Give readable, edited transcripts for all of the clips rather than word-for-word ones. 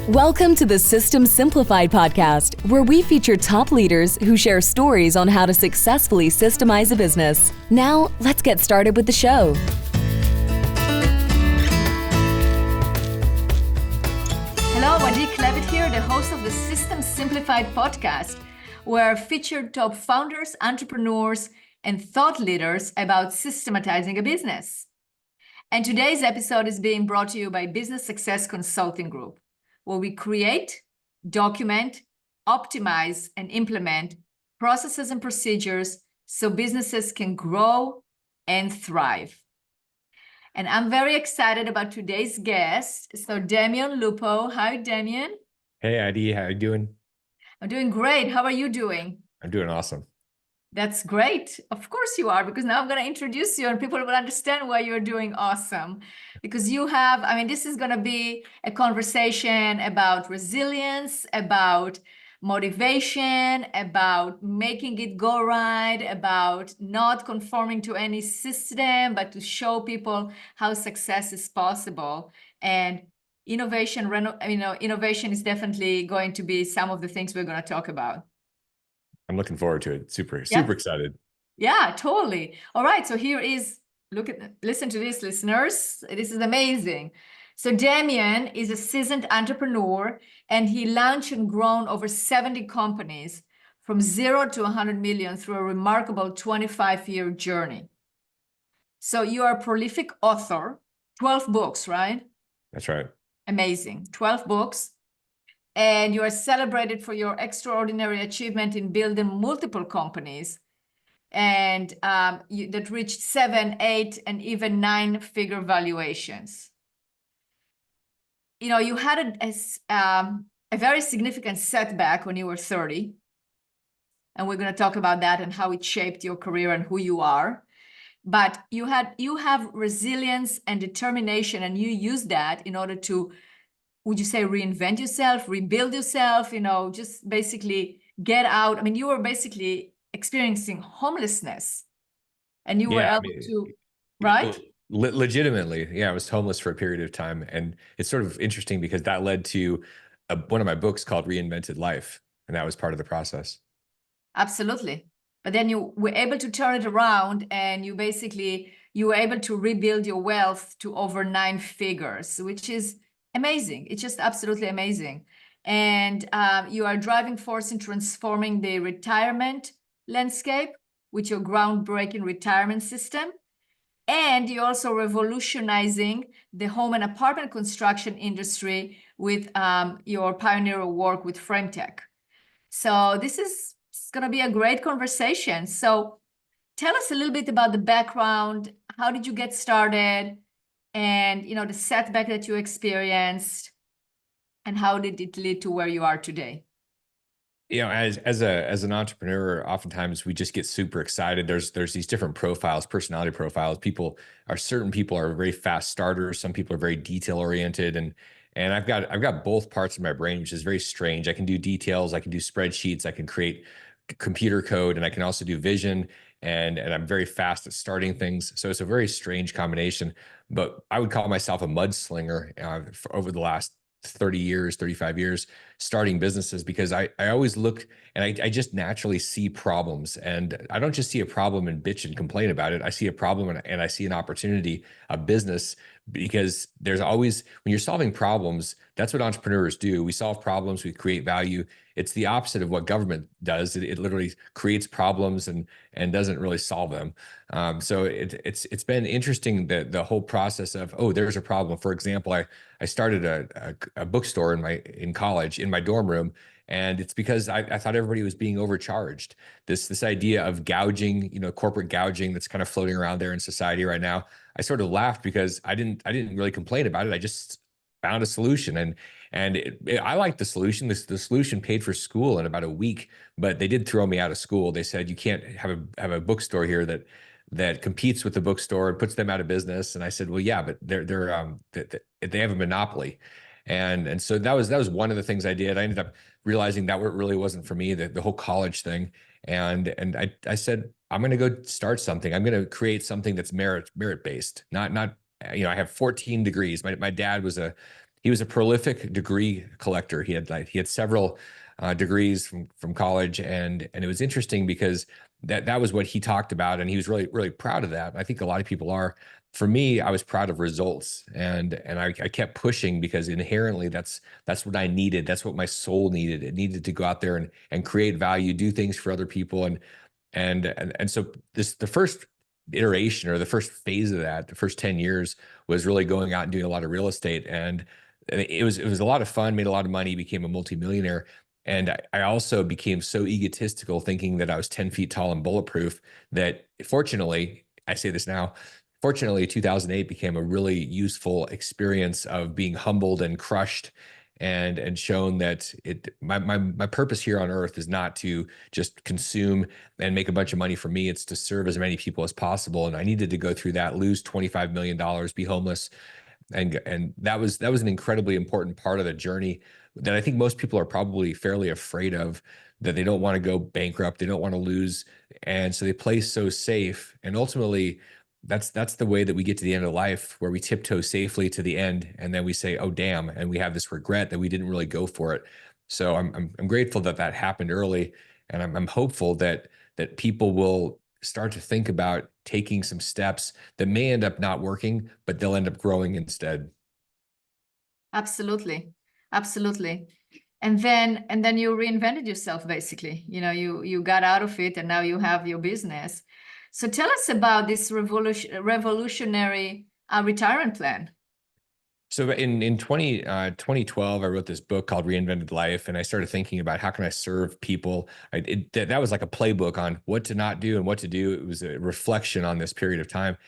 Welcome to the System Simplified podcast, where we feature top leaders who share stories on how to successfully systemize a business. Now, let's get started with the show. Hello, Wendy Klevit here, the host of the System Simplified podcast, where I feature top founders, entrepreneurs, and thought leaders about systematizing a business. And today's episode is being brought to you by Business Success Consulting Group, where we create, document, optimize, and implement processes and procedures so businesses can grow and thrive. And I'm very excited about today's guest. So Damion Lupo. Hi, Damion. Hey, Adi, how you doing? I'm doing great. How are you doing? I'm doing awesome. That's great. Of course you are, because now I'm going to introduce you and people will understand why you're doing awesome. Because you have, this is going to be a conversation about resilience, about motivation, about making it go right, about not conforming to any system, but to show people how success is possible. And innovation is definitely going to be some of the things we're going to talk about. I'm looking forward to it. Super excited. Yeah, totally. All right. So here is, listen to this, listeners. This is amazing. So Damion is a seasoned entrepreneur, and he launched and grown over 70 companies from 0 to 100 million through a remarkable 25-year journey. So you are a prolific author, 12 books, right? That's right. Amazing. 12 books. And you are celebrated for your extraordinary achievement in building multiple companies and that reached 7, 8, and even 9-figure valuations. You had a very significant setback when you were 30. And we're going to talk about that and how it shaped your career and who you are. But you have resilience and determination, and you use that in order to, would you say, reinvent yourself, rebuild yourself, just basically get out. You were basically experiencing homelessness and you were able to, right? Legitimately. Yeah, I was homeless for a period of time. And it's sort of interesting because that led to one of my books called Reinvented Life. And that was part of the process. Absolutely. But then you were able to turn it around, and you were able to rebuild your wealth to over 9 figures, which is amazing. It's just absolutely amazing. And you are a driving force in transforming the retirement landscape with your groundbreaking retirement system. And you're also revolutionizing the home and apartment construction industry with your pioneering work with FrameTec. So it's going to be a great conversation. So tell us a little bit about the background. How did you get started? And the setback that you experienced, and how did it lead to where you are today? As an entrepreneur, oftentimes we just get super excited. There's these different profiles, personality profiles. Certain people are very fast starters. Some people are very detail oriented, and I've got both parts of my brain, which is very strange. I can do details, I can do spreadsheets, I can create computer code, and I can also do vision. And I'm very fast at starting things. So it's a very strange combination, but I would call myself a mudslinger over the last 30 years, 35 years, starting businesses, because I always look and I just naturally see problems. And I don't just see a problem and bitch and complain about it. I see a problem and I see an opportunity, a business, because there's always, when you're solving problems, that's what entrepreneurs do. We solve problems, we create value. It's the opposite of what government does. It literally creates problems and doesn't really solve them. So it's been interesting, the whole process of, there's a problem. For example, I started a bookstore in college in my dorm room, and it's because I thought everybody was being overcharged. This idea of gouging, corporate gouging that's kind of floating around there in society right now. I sort of laughed because I didn't really complain about it. I just found a solution, and I liked the solution. The solution paid for school in about a week, but they did throw me out of school. They said, you can't have a bookstore here that competes with the bookstore and puts them out of business. And I said, well, yeah, but they have a monopoly. And so that was one of the things I did. I ended up realizing that really wasn't for me, the whole college thing. And I said, I'm going to go start something. I'm going to create something that's merit based, not I have 14 degrees. My dad was he was a prolific degree collector. He had several degrees from college, and it was interesting because that was what he talked about, and he was really proud of that. I think a lot of people are. For me, I was proud of results, and I kept pushing because inherently that's what I needed. That's what my soul needed. It needed to go out there and create value, do things for other people, and so the first iteration or the first phase of that, the first 10 years was really going out and doing a lot of real estate, and it was a lot of fun, made a lot of money, became a multimillionaire. And I also became so egotistical, thinking that I was 10 feet tall and bulletproof, that fortunately, I say this now, fortunately, 2008 became a really useful experience of being humbled and crushed and shown that my purpose here on earth is not to just consume and make a bunch of money for me. It's to serve as many people as possible. And I needed to go through that, lose $25 million, be homeless. And that was an incredibly important part of the journey that I think most people are probably fairly afraid of, that they don't want to go bankrupt, they don't want to lose, and so they play so safe. And ultimately, that's the way that we get to the end of life, where we tiptoe safely to the end, and then we say, "Oh, damn," and we have this regret that we didn't really go for it. So I'm grateful that happened early, and I'm hopeful that people will start to think about taking some steps that may end up not working, but they'll end up growing instead. Absolutely. Absolutely. And then you reinvented yourself, basically. You got out of it, and now you have your business. So tell us about this revolutionary retirement plan. So in 2012, I wrote this book called Reinvented Life, and I started thinking about how can I serve people. That was like a playbook on what to not do and what to do. It was a reflection on this period of time.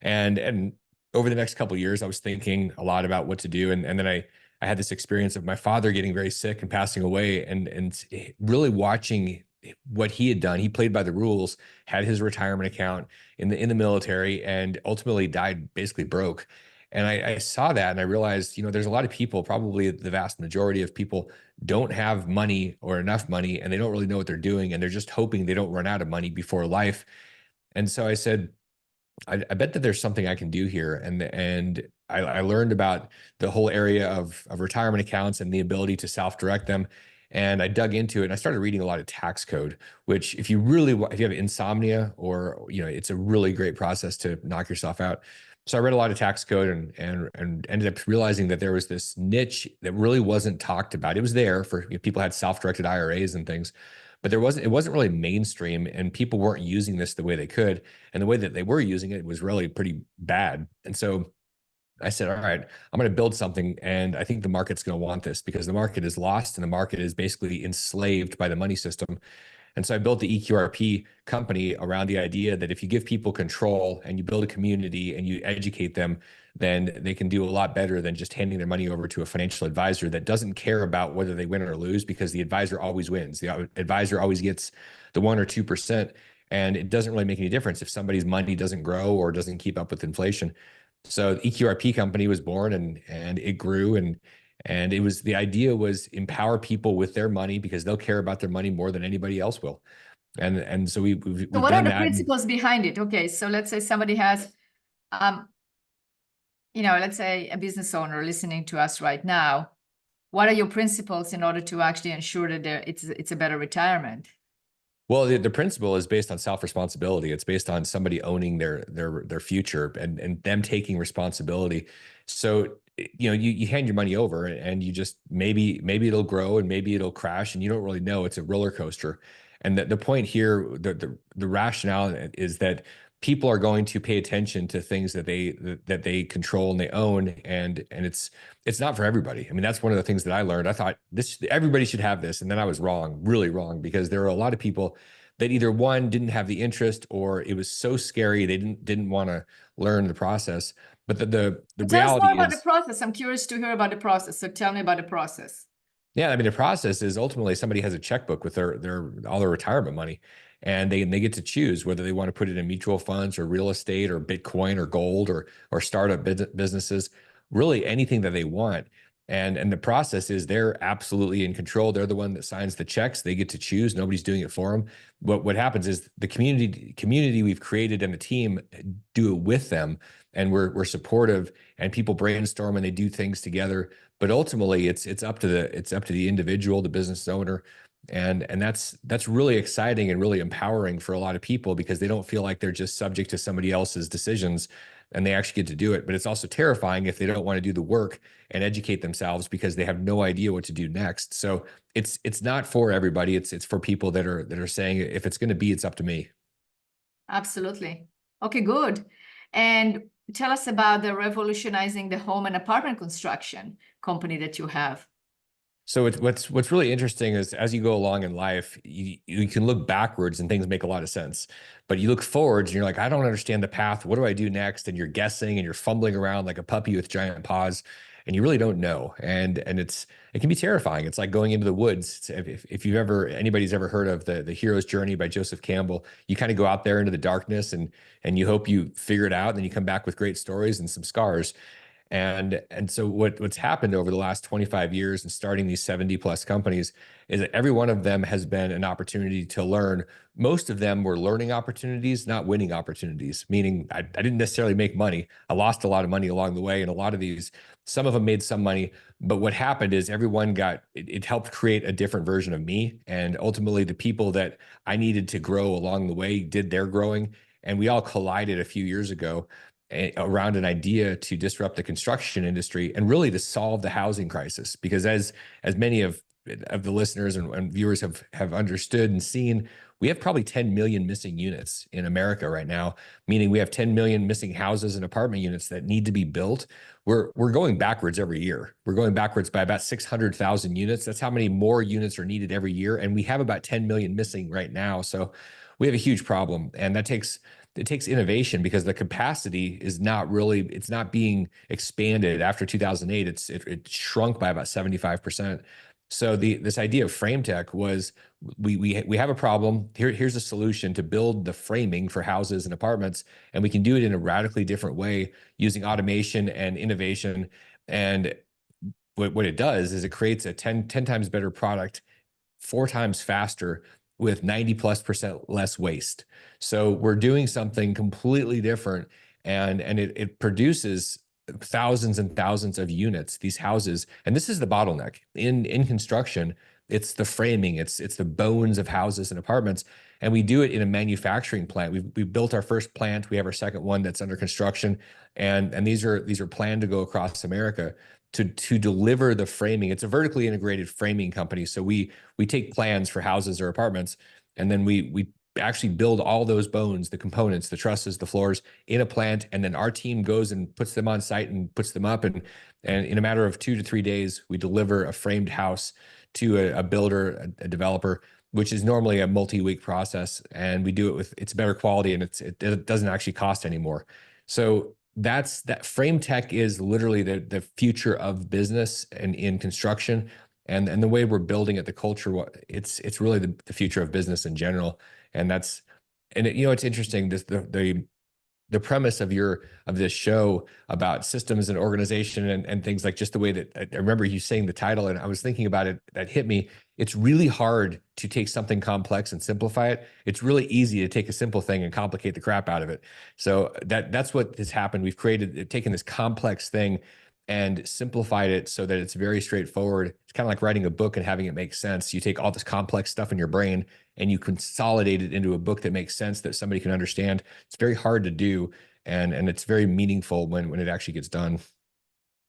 And over the next couple of years, I was thinking a lot about what to do. And then I had this experience of my father getting very sick and passing away, and really watching what he had done. He played by the rules, had his retirement account in the military, and ultimately died basically broke. And I saw that, and I realized, there's a lot of people, probably the vast majority of people, don't have money or enough money, and they don't really know what they're doing, and they're just hoping they don't run out of money before life. And so I said, I bet that there's something I can do here. And I learned about the whole area of retirement accounts and the ability to self-direct them. And I dug into it, and I started reading a lot of tax code, which if you have insomnia, or, it's a really great process to knock yourself out. So I read a lot of tax code and ended up realizing that there was this niche that really wasn't talked about. It was there for people had self-directed IRAs and things, but it wasn't really mainstream, and people weren't using this the way they could. And the way that they were using it was really pretty bad. And so I said, all right, I'm going to build something, and I think the market's going to want this, because the market is lost and the market is basically enslaved by the money system. And so I built the EQRP company around the idea that if you give people control and you build a community and you educate them, then they can do a lot better than just handing their money over to a financial advisor that doesn't care about whether they win or lose, because the advisor always wins. The advisor always gets the 1 or 2%, and it doesn't really make any difference if somebody's money doesn't grow or doesn't keep up with inflation. So the EQRP company was born, and it grew, and the idea was empower people with their money, because they'll care about their money more than anybody else will. And so we've So what done are the that. principles behind it? Okay, so let's say somebody has, let's say a business owner listening to us right now. What are your principles in order to actually ensure that it's a better retirement? Well, the principle is based on self-responsibility. It's based on somebody owning their future and them taking responsibility. So, you hand your money over, and you just, maybe it'll grow and maybe it'll crash, and you don't really know. It's a roller coaster. And the point here, the rationale is that people are going to pay attention to things that they control and they own, and it's not for everybody. I mean, that's one of the things that I learned. I thought everybody should have this, and then I was wrong, really wrong, because there are a lot of people that either, one, didn't have the interest, or it was so scary they didn't want to learn the process. But the Tell us more reality about is, the process. I'm curious to hear about the process. So tell me about the process. yeah, I mean, the process is ultimately somebody has a checkbook with all their retirement money, and they get to choose whether they want to put it in mutual funds or real estate or Bitcoin or gold or startup businesses, really anything that they want. And the process is they're absolutely in control. They're the one that signs the checks. They get to choose. Nobody's doing it for them. What happens is the community we've created and the team do it with them, and we're supportive, and people brainstorm and they do things together. But ultimately, it's up to the individual, the business owner, and that's really exciting and really empowering for a lot of people, because they don't feel like they're just subject to somebody else's decisions, and they actually get to do it. But it's also terrifying if they don't want to do the work and educate themselves, because they have no idea what to do next. So it's not for everybody. It's for people that are saying, if it's going to be, it's up to me. Absolutely. Okay, good. And tell us about the revolutionizing the home and apartment construction company that you have. So what's really interesting is, as you go along in life, you can look backwards and things make a lot of sense, but you look forwards and you're like, I don't understand the path. What do I do next? And you're guessing and you're fumbling around like a puppy with giant paws, and you really don't know. And it can be terrifying. It's like going into the woods. If anybody's ever heard of the Hero's Journey by Joseph Campbell, you kind of go out there into the darkness and you hope you figure it out, and then you come back with great stories and some scars. And so what's happened over the last 25 years and starting these 70 plus companies is that every one of them has been an opportunity to learn. Most of them were learning opportunities, not winning opportunities, meaning I didn't necessarily make money. I lost a lot of money along the way. And a lot of these, some of them made some money, but what happened is everyone it helped create a different version of me. And ultimately the people that I needed to grow along the way did their growing. And we all collided a few years ago around an idea to disrupt the construction industry and really to solve the housing crisis. Because as many of the listeners and viewers have understood and seen, we have probably 10 million missing units in America right now, meaning we have 10 million missing houses and apartment units that need to be built. We're going backwards every year. We're going backwards by about 600,000 units. That's how many more units are needed every year. And we have about 10 million missing right now. So we have a huge problem, and it takes innovation, because the capacity is it's not being expanded. After 2008, it shrunk by about 75%. So this idea of FrameTec was, we have a problem. Here's a solution to build the framing for houses and apartments, and we can do it in a radically different way using automation and innovation. And what it does is it creates a 10 times better product, 4 times faster, with 90+% less waste. So we're doing something completely different, and it produces thousands and thousands of units, these houses. And this is the bottleneck in construction. It's the framing, it's the bones of houses and apartments. And we do it in a manufacturing plant. We've built our first plant. We have our second one that's under construction. And these are planned to go across America to deliver the framing. It's a vertically integrated framing company. So we take plans for houses or apartments, and then we actually build all those bones, the components, the trusses, the floors, in a plant. And then our team goes and puts them on site and puts them up. And in a matter of 2 to 3 days, we deliver a framed house to a builder, a developer, which is normally a multi-week process. And we do it it's better quality, and it doesn't actually cost anymore. So that FrameTec is literally the future of business and in construction, and the way we're building it, the culture, it's really the future of business in general. And it's interesting, the premise of this show about systems and organization and things, like just the way that I remember you saying the title, and I was thinking about it, that hit me. It's really hard to take something complex and simplify it. It's really easy to take a simple thing and complicate the crap out of it. So that's what has happened. We've taken this complex thing and simplified it so that it's very straightforward. It's kind of like writing a book and having it make sense. You take all this complex stuff in your brain and you consolidate it into a book that makes sense, that somebody can understand. It's very hard to do, and it's very meaningful when it actually gets done.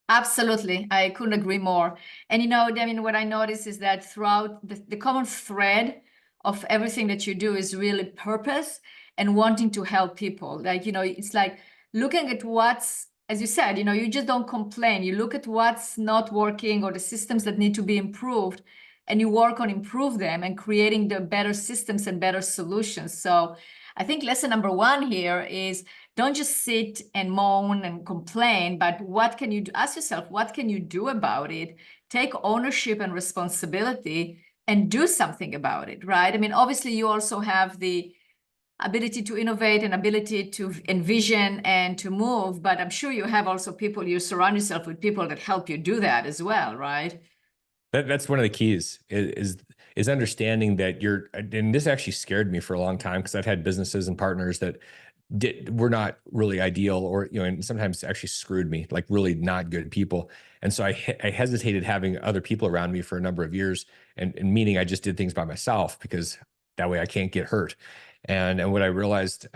Absolutely. I couldn't agree more. And Damion, what I notice is that throughout the common thread of everything that you do is really purpose and wanting to help people. Like, it's like looking at what's, as you said, you just don't complain. You look at what's not working or the systems that need to be improved, and you work on improve them and creating the better systems and better solutions. So I think lesson number 1 here is, don't just sit and moan and complain, but what can you do? Ask yourself, what can you do about it? Take ownership and responsibility and do something about it, right? I mean, obviously you also have the ability to innovate and ability to envision and to move, but I'm sure you have also people, you surround yourself with people that help you do that as well, right? That's one of the keys is understanding that and this actually scared me for a long time because I've had businesses and partners that were not really ideal, or and sometimes actually screwed me, like really not good people. And so I hesitated having other people around me for a number of years, and meaning I just did things by myself because that way I can't get hurt. And what I realized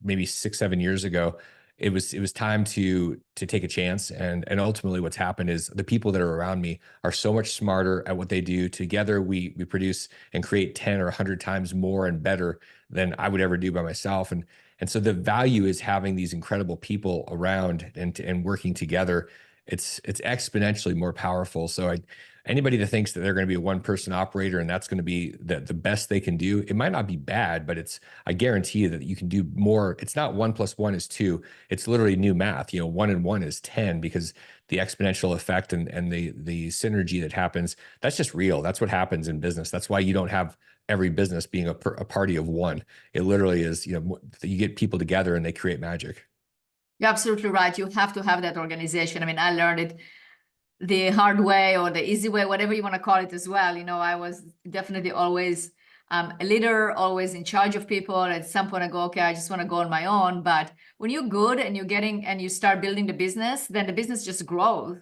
maybe 6-7 years ago, it was time to take a chance. And ultimately what's happened is the people that are around me are so much smarter at what they do. Together we produce and create 10 or 100 times more and better than I would ever do by myself. And so the value is having these incredible people around and working together. It's exponentially more powerful. So anybody that thinks that they're going to be a one-person operator and that's going to be the best they can do, it might not be bad, but I guarantee you that you can do more. It's not 1 + 1 is 2. It's literally new math. 1 and 1 is 10, because the exponential effect and the synergy that happens, that's just real. That's what happens in business. That's why you don't have every business being a party of one. It literally is, you get people together and they create magic. You're absolutely right. You have to have that organization. I mean, I learned it the hard way or the easy way, whatever you want to call it as well. I was definitely always a leader, always in charge of people. At some point I go, okay, I just want to go on my own. But when you're good and you start building the business, then the business just grows.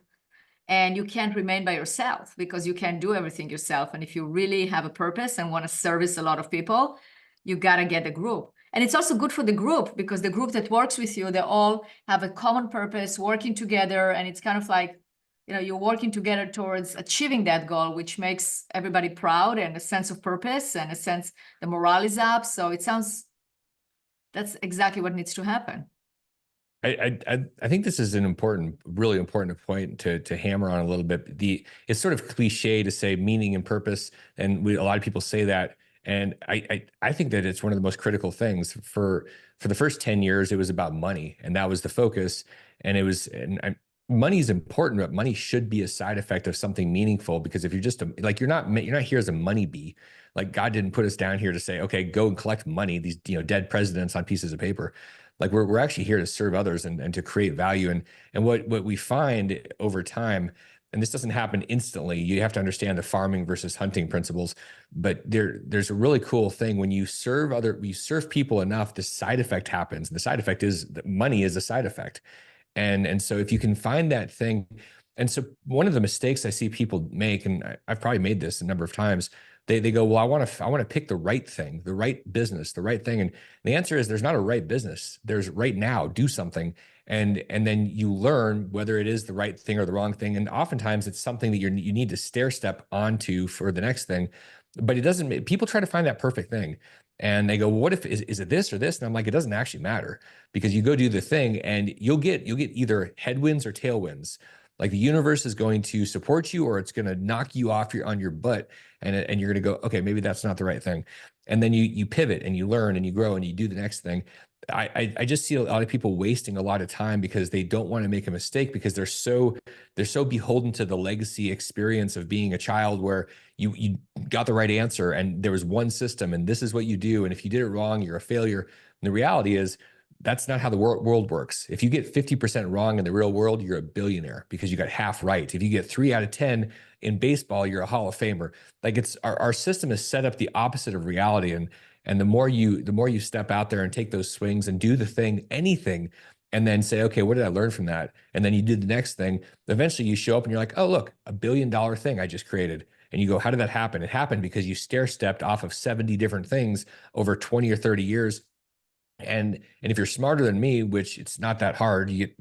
And you can't remain by yourself because you can't do everything yourself. And if you really have a purpose and want to service a lot of people, you got to get a group. And it's also good for the group because the group that works with you, they all have a common purpose, working together. And it's kind of like, you're working together towards achieving that goal, which makes everybody proud and a sense of purpose and a sense the morale is up. So that's exactly what needs to happen. I think this is an really important point to hammer on a little bit. It's sort of cliche to say meaning and purpose, and a lot of people say that. And I think that it's one of the most critical things. For the first 10 years, it was about money, and that was the focus. And money is important, but money should be a side effect of something meaningful. Because if you're just you're not here as a money bee. Like, God didn't put us down here to say, okay, go and collect money, these dead presidents on pieces of paper. Like, we're actually here to serve others and to create value. And what we find over time, and this doesn't happen instantly, you have to understand the farming versus hunting principles. But there's a really cool thing when you serve people enough, the side effect happens. And the side effect is that money is a side effect. And so if you can find that thing, and so one of the mistakes I see people make, and I've probably made this a number of times, they go, well, I want to pick the right thing, the right business, the right thing. And the answer is there's not a right business. There's right now, do something. And then you learn whether it is the right thing or the wrong thing. And oftentimes it's something that you need to stair step onto for the next thing. But it doesn't, people try to find that perfect thing. And they go, well, what if, is it this or this? And I'm like, it doesn't actually matter, because you go do the thing and you'll get either headwinds or tailwinds. Like, the universe is going to support you, or it's going to knock you off on your butt, and you're going to go, okay, maybe that's not the right thing. And then you pivot and you learn and you grow and you do the next thing. I just see a lot of people wasting a lot of time because they don't want to make a mistake, because they're so beholden to the legacy experience of being a child, where you got the right answer and there was one system and this is what you do. And if you did it wrong, you're a failure. And the reality is, that's not how the world works. If you get 50% wrong in the real world, you're a billionaire because you got half right. If you get 3 out of 10 in baseball, you're a Hall of Famer. Like, it's our system is set up the opposite of reality. And the more you step out there and take those swings and do the thing, anything, and then say, okay, what did I learn from that? And then you do the next thing. Eventually you show up and you're like, oh, look, $1 billion thing I just created. And you go, how did that happen? It happened because you stair stepped off of 70 different things over 20 or 30 years. And if you're smarter than me, which it's not that hard, you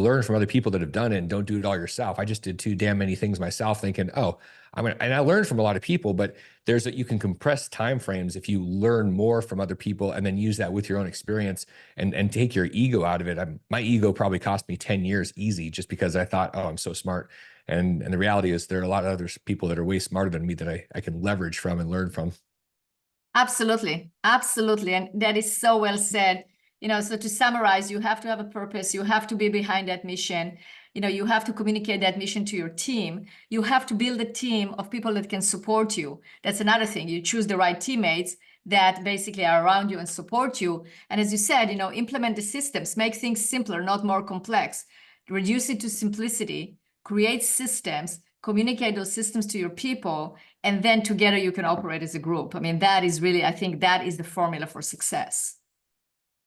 learn from other people that have done it and don't do it all yourself. I just did too damn many things myself, thinking, oh, and I learned from a lot of people, but you can compress timeframes if you learn more from other people and then use that with your own experience and take your ego out of it. My ego probably cost me 10 years easy, just because I thought, oh, I'm so smart. And the reality is, there are a lot of other people that are way smarter than me that I can leverage from and learn from. Absolutely. Absolutely. And that is so well said. So to summarize, you have to have a purpose. You have to be behind that mission. You have to communicate that mission to your team. You have to build a team of people that can support you. That's another thing. You choose the right teammates that basically are around you and support you. And as you said, implement the systems, make things simpler, not more complex, reduce it to simplicity, create systems, communicate those systems to your people, and then together you can operate as a group. I mean, that is really, I think that is the formula for success.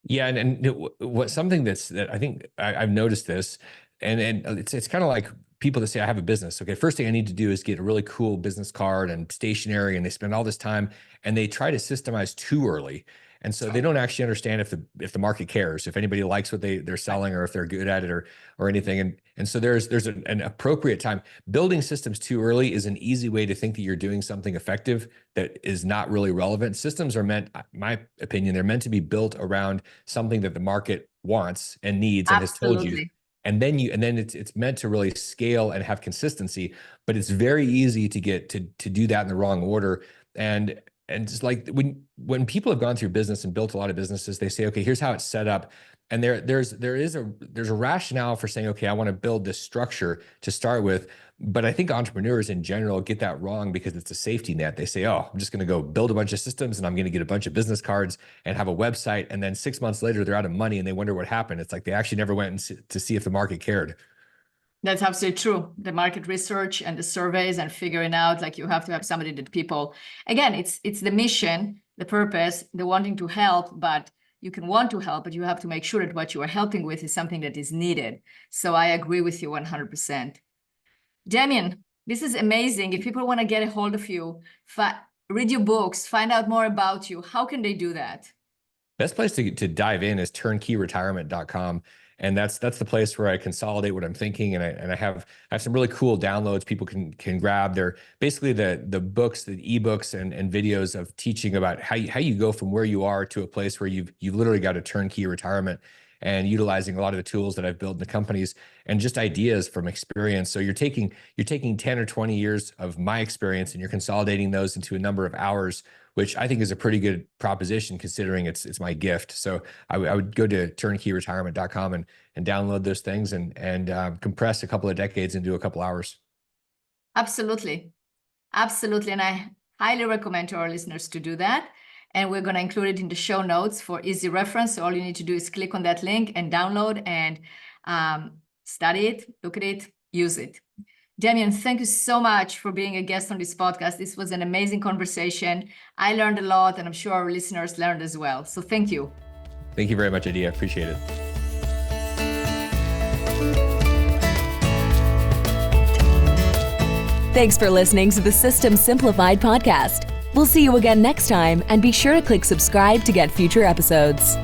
Yeah, and what something that I think I've noticed this, and it's kind of like people that say I have a business. Okay, first thing I need to do is get a really cool business card and stationery, and they spend all this time and they try to systemize too early. And so they don't actually understand if the market cares, if anybody likes what they're selling, or if they're good at it, or anything. And so there's an appropriate time. Building systems too early is an easy way to think that you're doing something effective that is not really relevant. Systems are meant, my opinion, they're meant to be built around something that the market wants and needs and has told you. And then it's meant to really scale and have consistency, but it's very easy to get to do that in the wrong order. And just like when people have gone through business and built a lot of businesses, they say, okay, here's how it's set up. And there's a rationale for saying, okay, I want to build this structure to start with. But I think entrepreneurs in general get that wrong because it's a safety net. They say, oh, I'm just going to go build a bunch of systems and I'm going to get a bunch of business cards and have a website. And then 6 months later, they're out of money and they wonder what happened. It's like they actually never went to see if the market cared. That's absolutely true. The market research and the surveys and figuring out, like, you have to have somebody that people, again, it's the mission, the purpose, the wanting to help, but you can want to help, but you have to make sure that what you are helping with is something that is needed. So I agree with you 100%. Damion, this is amazing. If people want to get a hold of you, read your books, find out more about you, how can they do that? Best place to dive in is turnkeyretirement.com. And that's the place where I consolidate what I'm thinking, and I have some really cool downloads people can grab. They're basically the books, the ebooks and videos of teaching about how you go from where you are to a place where you've literally got a turnkey retirement, and utilizing a lot of the tools that I've built in the companies and just ideas from experience. So you're taking 10 or 20 years of my experience and you're consolidating those into a number of hours, which I think is a pretty good proposition considering it's my gift. So I would go to turnkeyretirement.com and download those things and compress a couple of decades into a couple hours. Absolutely. Absolutely. And I highly recommend to our listeners to do that. And we're going to include it in the show notes for easy reference. So all you need to do is click on that link and download and study it, look at it, use it. Damion, thank you so much for being a guest on this podcast. This was an amazing conversation. I learned a lot, and I'm sure our listeners learned as well. So thank you. Thank you very much, Adi. I appreciate it. Thanks for listening to the System Simplified podcast. We'll see you again next time, and be sure to click subscribe to get future episodes.